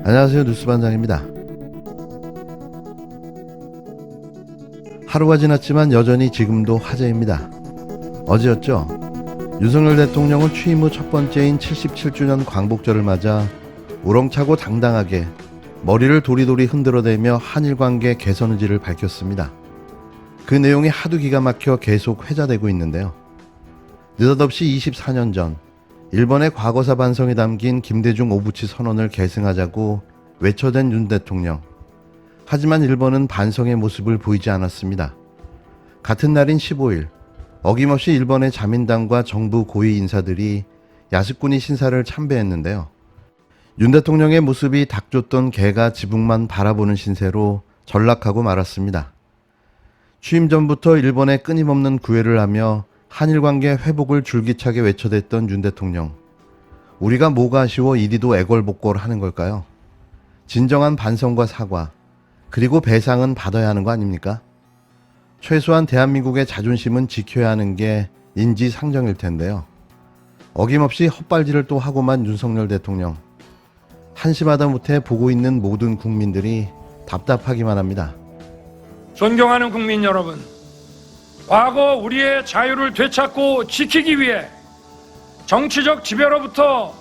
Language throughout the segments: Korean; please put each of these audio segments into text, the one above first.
안녕하세요, 뉴스반장입니다. 하루가 지났지만 여전히 지금도 화제입니다. 어제였죠. 윤석열 대통령은 취임 후 첫 번째인 77주년 광복절을 맞아 우렁차고 당당하게 머리를 도리도리 흔들어대며 한일 관계 개선 의지를 밝혔습니다. 그 내용이 하도 기가 막혀 계속 회자되고 있는데요. 느닷없이 24년 전 일본의 과거사 반성이 담긴 김대중 오부치 선언을 계승하자고 외쳐댄 윤 대통령. 하지만 일본은 반성의 모습을 보이지 않았습니다. 같은 날인 15일 어김없이 일본의 자민당과 정부 고위 인사들이 야스쿠니 신사를 참배했는데요. 윤 대통령의 모습이 닥쳤던 개가 지붕만 바라보는 신세로 전락하고 말았습니다. 취임 전부터 일본에 끊임없는 구애를 하며 한일관계 회복을 줄기차게 외쳐댔던 윤 대통령. 우리가 뭐가 아쉬워 이리도 애걸복걸 하는 걸까요? 진정한 반성과 사과, 그리고 배상은 받아야 하는 거 아닙니까? 최소한 대한민국의 자존심은 지켜야 하는 게 인지상정일 텐데요. 어김없이 헛발질을 또 하고만 윤석열 대통령. 한심하다 못해 보고 있는 모든 국민들이 답답하기만 합니다. 존경하는 국민 여러분, 과거 우리의 자유를 되찾고 지키기 위해 정치적 지배로부터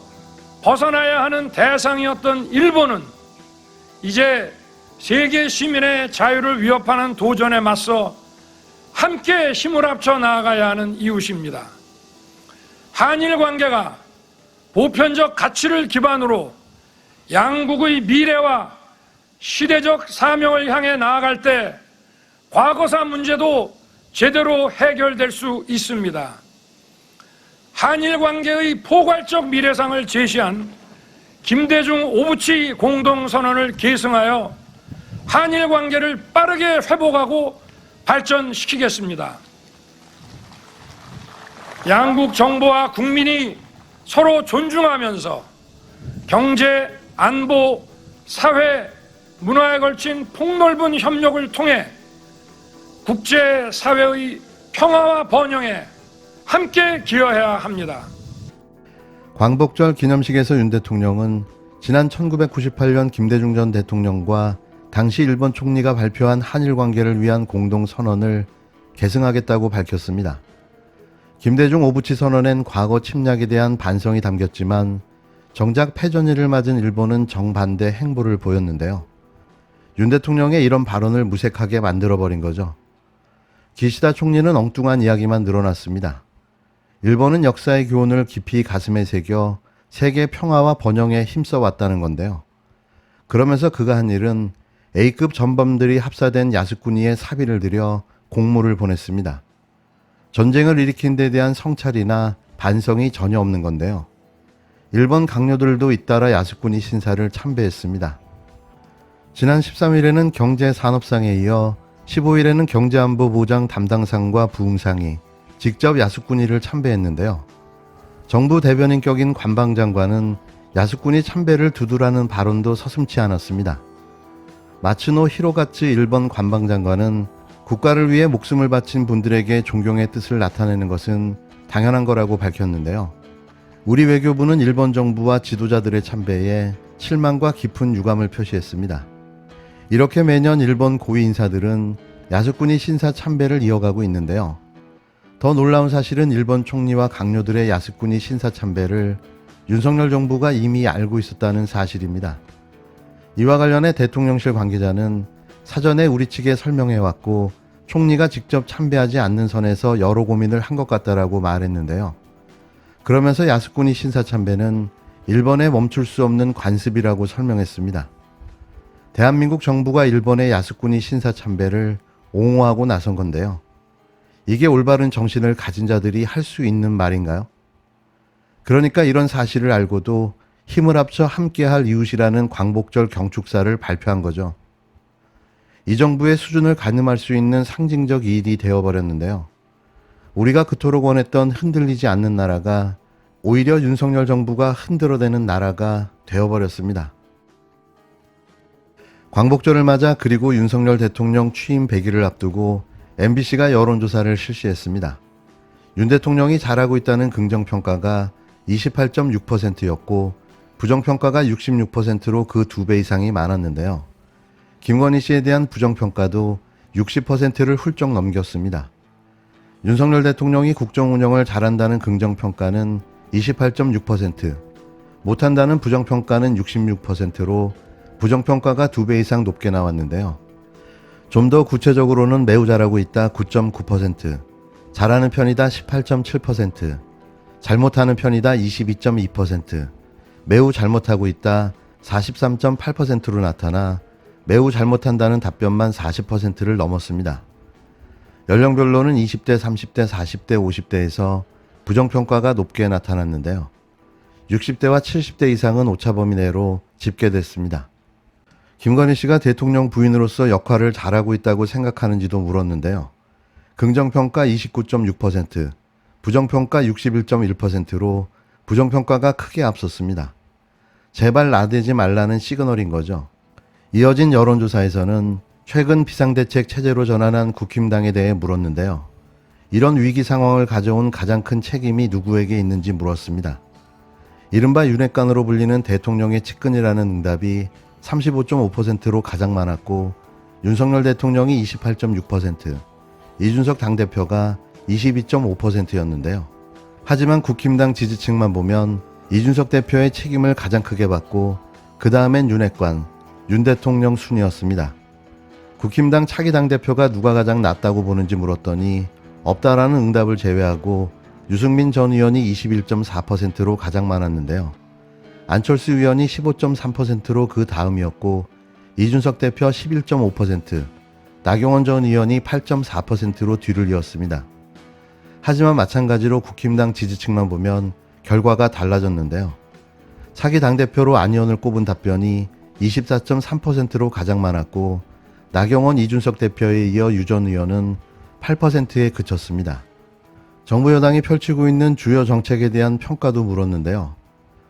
벗어나야 하는 대상이었던 일본은 이제 세계 시민의 자유를 위협하는 도전에 맞서 함께 힘을 합쳐 나아가야 하는 이웃입니다. 한일 관계가 보편적 가치를 기반으로 양국의 미래와 시대적 사명을 향해 나아갈 때 과거사 문제도 제대로 해결될 수 있습니다. 한일 관계의 포괄적 미래상을 제시한 김대중 오부치 공동선언을 계승하여 한일 관계를 빠르게 회복하고 발전시키겠습니다. 양국 정부와 국민이 서로 존중하면서 경제, 안보, 사회, 문화에 걸친 폭넓은 협력을 통해 국제사회의 평화와 번영에 함께 기여해야 합니다. 광복절 기념식에서 윤 대통령은 지난 1998년 김대중 전 대통령과 당시 일본 총리가 발표한 한일 관계를 위한 공동선언을 계승하겠다고 밝혔습니다. 김대중 오부치 선언엔 과거 침략에 대한 반성이 담겼지만 정작 패전일을 맞은 일본은 정반대 행보를 보였는데요. 윤 대통령의 이런 발언을 무색하게 만들어버린 거죠. 기시다 총리는 엉뚱한 이야기만 늘어났습니다. 일본은 역사의 교훈을 깊이 가슴에 새겨 세계 평화와 번영에 힘써왔다는 건데요. 그러면서 그가 한 일은 A급 전범들이 합사된 야스쿠니에 사비를 들여 공물을 보냈습니다. 전쟁을 일으킨 데 대한 성찰이나 반성이 전혀 없는 건데요. 일본 강요들도 잇따라 야스쿠니 신사를 참배했습니다. 지난 13일에는 경제산업상에 이어 15일에는 경제안보보장 담당상과 부흥상이 직접 야스쿠니를 참배했는데요. 정부 대변인격인 관방장관은 야스쿠니 참배를 두두라는 발언도 서슴지 않았습니다. 마츠노 히로가츠 일본 관방장관은 국가를 위해 목숨을 바친 분들에게 존경의 뜻을 나타내는 것은 당연한 거라고 밝혔는데요. 우리 외교부는 일본 정부와 지도자들의 참배에 실망과 깊은 유감을 표시했습니다. 이렇게 매년 일본 고위 인사들은 야스쿠니 신사 참배를 이어가고 있는데요. 더 놀라운 사실은 일본 총리와 강요들의 야스쿠니 신사 참배를 윤석열 정부가 이미 알고 있었다는 사실입니다. 이와 관련해 대통령실 관계자는 사전에 우리 측에 설명해왔고 총리가 직접 참배하지 않는 선에서 여러 고민을 한 것 같다라고 말했는데요. 그러면서 야스쿠니 신사 참배는 일본에 멈출 수 없는 관습이라고 설명했습니다. 대한민국 정부가 일본의 야스쿠니 신사 참배를 옹호하고 나선 건데요. 이게 올바른 정신을 가진 자들이 할 수 있는 말인가요? 그러니까 이런 사실을 알고도 힘을 합쳐 함께할 이웃이라는 광복절 경축사를 발표한 거죠. 이 정부의 수준을 가늠할 수 있는 상징적 일이 되어버렸는데요. 우리가 그토록 원했던 흔들리지 않는 나라가 오히려 윤석열 정부가 흔들어대는 나라가 되어버렸습니다. 광복절을 맞아 그리고 윤석열 대통령 취임 100일을 앞두고 MBC가 여론조사를 실시했습니다. 윤 대통령이 잘하고 있다는 긍정평가가 28.6%였고 부정평가가 66%로 그 2배 이상이 많았는데요. 김건희 씨에 대한 부정평가도 60%를 훌쩍 넘겼습니다. 윤석열 대통령이 국정 운영을 잘한다는 긍정평가는 28.6%, 못한다는 부정평가는 66%로 부정평가가 2배 이상 높게 나왔는데요. 좀 더 구체적으로는 매우 잘하고 있다 9.9%, 잘하는 편이다 18.7%, 잘못하는 편이다 22.2%, 매우 잘못하고 있다 43.8%로 나타나 매우 잘못한다는 답변만 40%를 넘었습니다. 연령별로는 20대, 30대, 40대, 50대에서 부정평가가 높게 나타났는데요. 60대와 70대 이상은 오차범위 내로 집계됐습니다. 김건희 씨가 대통령 부인으로서 역할을 잘하고 있다고 생각하는지도 물었는데요. 긍정평가 29.6%, 부정평가 61.1%로 부정평가가 크게 앞섰습니다. 제발 나대지 말라는 시그널인 거죠. 이어진 여론조사에서는 최근 비상대책 체제로 전환한 국힘당에 대해 물었는데요. 이런 위기 상황을 가져온 가장 큰 책임이 누구에게 있는지 물었습니다. 이른바 윤핵관으로 불리는 대통령의 측근이라는 응답이 35.5%로 가장 많았고 윤석열 대통령이 28.6%, 이준석 당대표가 22.5%였는데요. 하지만 국힘당 지지층만 보면 이준석 대표의 책임을 가장 크게 받고 그 다음엔 윤핵관, 윤 대통령 순이었습니다. 국힘당 차기 당대표가 누가 가장 낫다고 보는지 물었더니 없다라는 응답을 제외하고 유승민 전 의원이 21.4%로 가장 많았는데요. 안철수 의원이 15.3%로 그 다음이었고 이준석 대표 11.5%, 나경원 전 의원이 8.4%로 뒤를 이었습니다. 하지만 마찬가지로 국힘당 지지층만 보면 결과가 달라졌는데요. 차기 당대표로 안 의원을 꼽은 답변이 24.3%로 가장 많았고 나경원, 이준석 대표에 이어 유 전 의원은 8%에 그쳤습니다. 정부 여당이 펼치고 있는 주요 정책에 대한 평가도 물었는데요.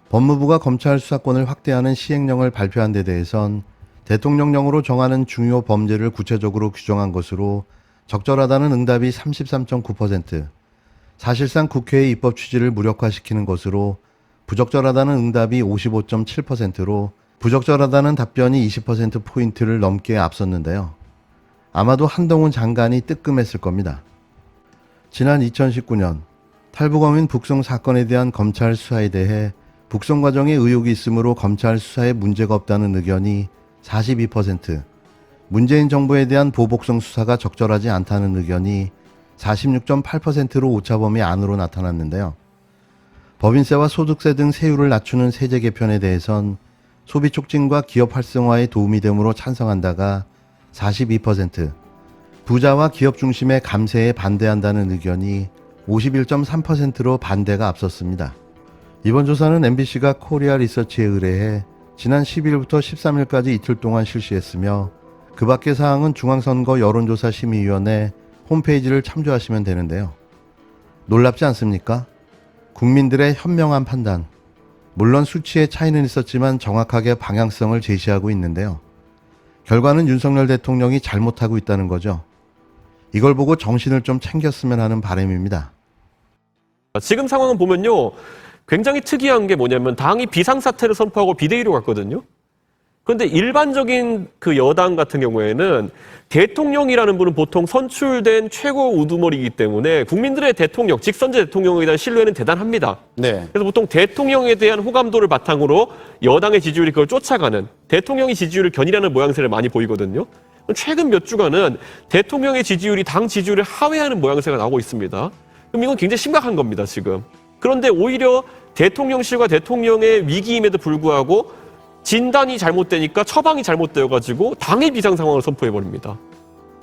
법무부가 검찰 수사권을 확대하는 시행령을 발표한 데 대해선 대통령령으로 정하는 중요 범죄를 구체적으로 규정한 것으로 적절하다는 응답이 33.9%, 사실상 국회의 입법 취지를 무력화시키는 것으로 부적절하다는 응답이 55.7%로 부적절하다는 답변이 20%포인트를 넘게 앞섰는데요. 아마도 한동훈 장관이 뜨끔했을 겁니다. 지난 2019년 탈북어민 북송 사건에 대한 검찰 수사에 대해 북송 과정에 의혹이 있으므로 검찰 수사에 문제가 없다는 의견이 42%, 문재인 정부에 대한 보복성 수사가 적절하지 않다는 의견이 46.8%로 오차범위 안으로 나타났는데요. 법인세와 소득세 등 세율을 낮추는 세제 개편에 대해선 소비 촉진과 기업 활성화에 도움이 되므로 찬성한다가 42%, 부자와 기업 중심의 감세에 반대한다는 의견이 51.3%로 반대가 앞섰습니다. 이번 조사는 MBC가 코리아 리서치에 의뢰해 지난 10일부터 13일까지 이틀 동안 실시했으며 그 밖의 사항은 중앙선거 여론조사 심의위원회 홈페이지를 참조하시면 되는데요. 놀랍지 않습니까? 국민들의 현명한 판단, 물론 수치의 차이는 있었지만 정확하게 방향성을 제시하고 있는데요. 결과는 윤석열 대통령이 잘못하고 있다는 거죠. 이걸 보고 정신을 좀 챙겼으면 하는 바람입니다. 지금 상황을 보면요. 굉장히 특이한 게 뭐냐면 당이 비상사태를 선포하고 비대위로 갔거든요. 그런데 일반적인 그 여당 같은 경우에는 대통령이라는 분은 보통 선출된 최고 우두머리이기 때문에 국민들의 대통령, 직선제 대통령에 대한 신뢰는 대단합니다. 네. 그래서 보통 대통령에 대한 호감도를 바탕으로 여당의 지지율이 그걸 쫓아가는 대통령이 지지율을 견인하는 모양새를 많이 보이거든요. 최근 몇 주간은 대통령의 지지율이 당 지지율을 하회하는 모양새가 나오고 있습니다. 그럼 이건 굉장히 심각한 겁니다, 지금. 그런데 오히려 대통령실과 대통령의 위기임에도 불구하고 진단이 잘못되니까 처방이 잘못되어가지고 당의 비상 상황을 선포해버립니다.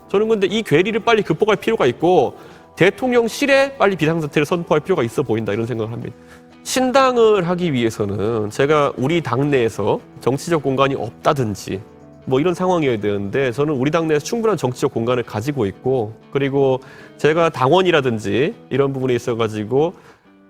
저는 근데 이 괴리를 빨리 극복할 필요가 있고 대통령실에 빨리 비상사태를 선포할 필요가 있어 보인다 이런 생각을 합니다. 신당을 하기 위해서는 제가 우리 당내에서 정치적 공간이 없다든지 뭐 이런 상황이어야 되는데 저는 우리 당내에서 충분한 정치적 공간을 가지고 있고 그리고 제가 당원이라든지 이런 부분에 있어가지고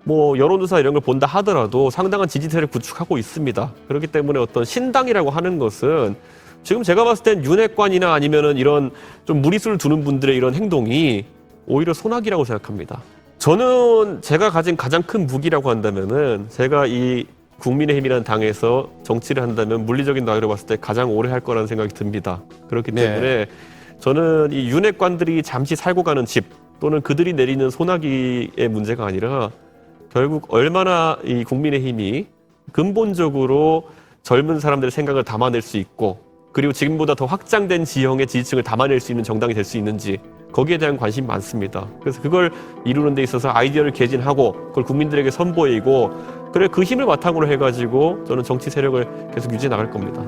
뭐 여론조사 이런 걸 본다 하더라도 상당한 지지세를 구축하고 있습니다. 그렇기 때문에 어떤 신당이라고 하는 것은 지금 제가 봤을 땐 윤핵관이나 아니면은 이런 좀 무리수를 두는 분들의 이런 행동이 오히려 소나기라고 생각합니다. 저는 제가 가진 가장 큰 무기라고 한다면은 제가 이 국민의힘이라는 당에서 정치를 한다면 물리적인 나이로 봤을 때 가장 오래 할 거라는 생각이 듭니다. 그렇기 네. 때문에 저는 이 윤핵관들이 잠시 살고 가는 집 또는 그들이 내리는 소나기의 문제가 아니라 결국 얼마나 이 국민의힘이 근본적으로 젊은 사람들의 생각을 담아낼 수 있고 그리고 지금보다 더 확장된 지형의 지지층을 담아낼 수 있는 정당이 될 수 있는지 거기에 대한 관심이 많습니다. 그래서 그걸 이루는 데 있어서 아이디어를 개진하고 그걸 국민들에게 선보이고 그래 그 힘을 바탕으로 해가지고 저는 정치 세력을 계속 유지해 나갈 겁니다.